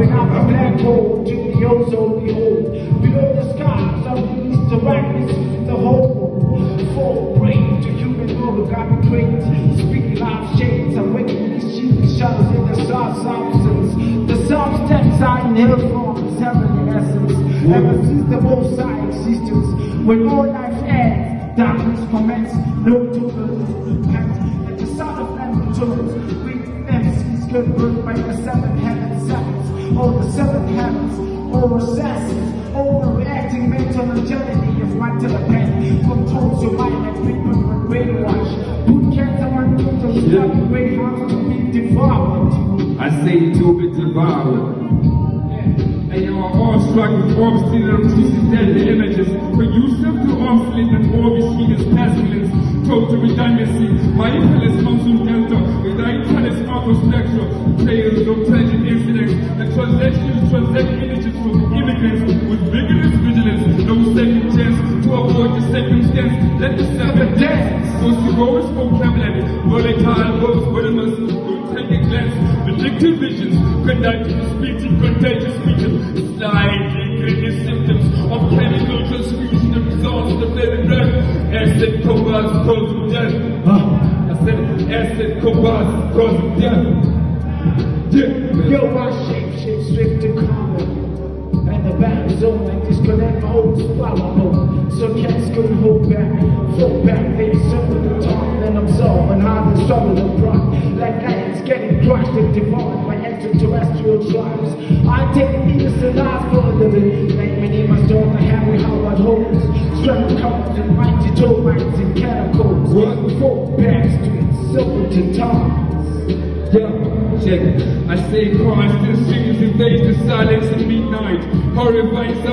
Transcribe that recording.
open up a black hole to the ozone behold. Below the skies of the darkness is the whole world. Fall prey to human origami cranes. Speaking live shades, awakening these shooting shadows in the soft substance. The substance I inhale from is heavenly essence. Ever since the most high existence, when all life ends, darkness commence, no turbulence, repent, at the sound of lamentations, with MCs good birth by the seven heaven sevens, all the seven heavens, all assassins, overreacting mental agility of my telepath, controls your mind like people with brainwash, put cancer on people, study greyhounds to be devoured. I say to be devoured. And you are all struck with obstinate and twisted deadly images. Conducive to onslaught and overheated pestilence. Total redundancy. My infamous monsoon delta. With our infamous auto spectrum. Tales of tragic incidents. And transact images from the immigrants. With vigorous vigilance. No second chance to avoid the circumstance. Let the seven dance. Most heroic vocabulary. Volatile verbs, venomous. Take a glance. Predictive visions. Conductive speech and contagious speeches. Slightly greater symptoms of chemical transfusion and results of the living blood. Acid combats cause of death. I said acid combats cause of death. Yo, my shape stripped to common. And the battle zone like disconnect my old flower mode. So cats couldn't hold back, fall back, they circle the top. Then absorb and hide the struggle of pride. Like lions getting crushed and devoured by extraterrestrial tribes. I take innocent lives for a living. Like many must don't Harry Howard Holmes. Struggle comes and mighty toe minds and catacombs. Four back streets, silverton times. Check it. I say constant singers invade the silence at midnight. Horrifying sound.